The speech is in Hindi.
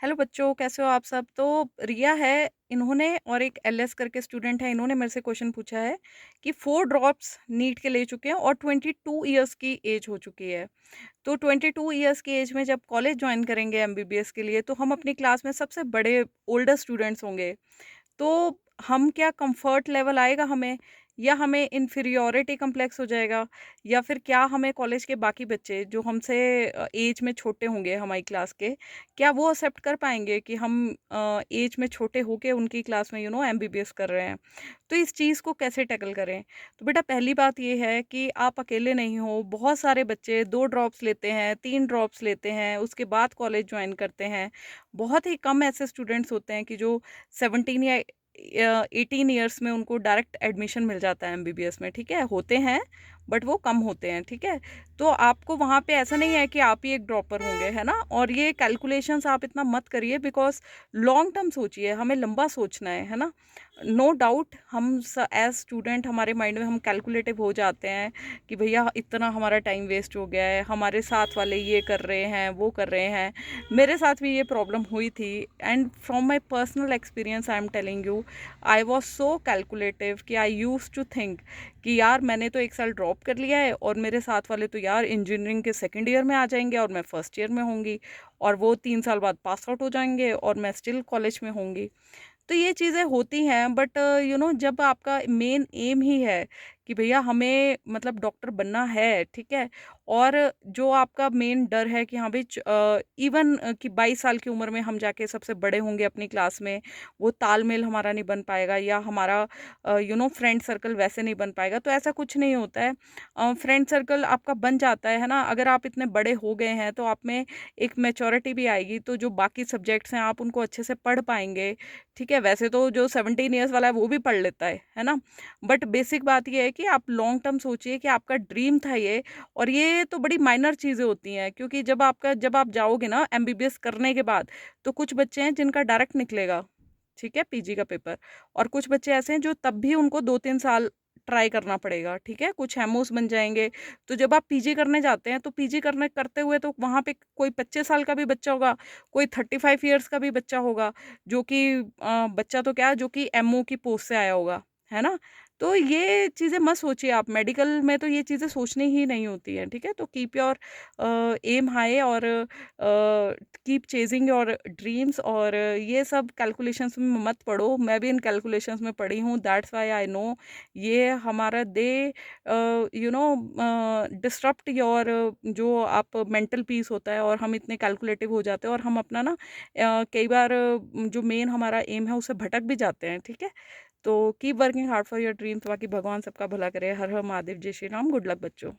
हेलो बच्चों, कैसे हो आप सब? तो रिया है, इन्होंने और एक एलएस करके स्टूडेंट है, इन्होंने मेरे से क्वेश्चन पूछा है कि 4 ड्रॉप्स नीट के ले चुके हैं और 22 इयर्स की एज हो चुकी है। तो 22 इयर्स की एज में जब कॉलेज जॉइन करेंगे एमबीबीएस के लिए, तो हम अपनी क्लास में सबसे बड़े ओल्डर स्टूडेंट्स होंगे। तो हम क्या कंफर्ट लेवल आएगा हमें, या हमें इन्फीरियॉरिटी कॉम्प्लेक्स हो जाएगा, या फिर क्या हमें कॉलेज के बाकी बच्चे जो हमसे एज में छोटे होंगे हमारी क्लास के, क्या वो एक्सेप्ट कर पाएंगे कि हम एज में छोटे होके उनकी क्लास में एमबीबीएस कर रहे हैं? तो इस चीज़ को कैसे टैकल करें? तो बेटा पहली बात ये है कि आप अकेले नहीं हो, बहुत सारे बच्चे 2 ड्रॉप्स लेते हैं, 3 ड्रॉप्स लेते हैं, उसके बाद कॉलेज ज्वाइन करते हैं। बहुत ही कम ऐसे स्टूडेंट्स होते हैं कि जो 17 या 18 ईयर्स में उनको डायरेक्ट एडमिशन मिल जाता है एमबीबीएस में, ठीक है? होते हैं, बट वो कम होते हैं, ठीक है? तो आपको वहाँ पे ऐसा नहीं है कि आप ही एक ड्रॉपर होंगे, है ना? और ये कैलकुलेशंस आप इतना मत करिए, बिकॉज़ लॉन्ग टर्म सोचिए, हमें लंबा सोचना है ना? नो डाउट हम एज स्टूडेंट हमारे माइंड में हम कैलकुलेटिव हो जाते हैं कि भैया इतना हमारा टाइम वेस्ट हो गया है, हमारे साथ वाले ये कर रहे हैं, वो कर रहे हैं। मेरे साथ भी ये प्रॉब्लम हुई थी, and from my personal experience I am telling you, I was so calculative कि आई यूज टू थिंक कि यार मैंने तो एक साल ड्रॉप कर लिया है, और मेरे साथ वाले तो यार इंजीनियरिंग के सेकेंड ईयर में आ जाएंगे और मैं फर्स्ट ईयर में होंगी, और वो 3 साल बाद पास आउट हो जाएंगे और मैं स्टिल कॉलेज में होंगी। तो ये चीज़ें होती हैं, बट जब आपका मेन एम ही है कि भैया हमें मतलब डॉक्टर बनना है, ठीक है? और जो आपका मेन डर है कि हाँ भाई इवन कि 22 साल की उम्र में हम जाके सबसे बड़े होंगे अपनी क्लास में, वो तालमेल हमारा नहीं बन पाएगा, या हमारा फ्रेंड सर्कल वैसे नहीं बन पाएगा, तो ऐसा कुछ नहीं होता है। फ्रेंड सर्कल आपका बन जाता है ना? अगर आप इतने बड़े हो गए हैं तो आप में एक मैच्योरिटी भी आएगी, तो जो बाकी सब्जेक्ट्स हैं आप उनको अच्छे से पढ़ पाएंगे, ठीक है? वैसे तो जो 17 ईयर्स वाला है वो भी पढ़ लेता है ना? बट बेसिक बात ये है कि आप लॉन्ग टर्म सोचिए कि आपका ड्रीम था ये, और ये तो बड़ी माइनर चीज़ें होती हैं, क्योंकि जब आप जाओगे ना एमबीबीएस करने के बाद, तो कुछ बच्चे हैं जिनका डायरेक्ट निकलेगा, ठीक है, पीजी का पेपर। और कुछ बच्चे ऐसे हैं जो तब भी उनको 2-3 साल ट्राई करना पड़ेगा, ठीक है? कुछ एमओस बन जाएँगे। तो जब आप पीजी करने जाते हैं, तो पीजी करने करते हुए तो वहाँ पे कोई 25 साल का भी बच्चा होगा, कोई 35 इयर्स का भी बच्चा होगा, जो कि बच्चा तो क्या, जो कि एमओ की पोस्ट से आया होगा, है ना? तो ये चीज़ें मत सोचिए आप, मेडिकल में तो ये चीज़ें सोचनी ही नहीं होती हैं, ठीक है? तो कीप योर एम हाई, और कीप चेजिंग योर ड्रीम्स, और ये सब कैलकुलेशंस में मत पड़ो। मैं भी इन कैलकुलेशंस में पड़ी हूँ, दैट्स व्हाई आई नो। ये हमारा दे डिस्टर्ब्ट योर जो आप मेंटल पीस होता है, और हम इतने कैलकुलेटिव हो जाते हैं, और हम अपना ना कई बार जो मेन हमारा एम है उससे भटक भी जाते हैं, ठीक है? तो keep working hard for your dreams. बाकी भगवान सबका भला करे। हर हर महादेव, जय श्री राम। गुड लक बच्चों।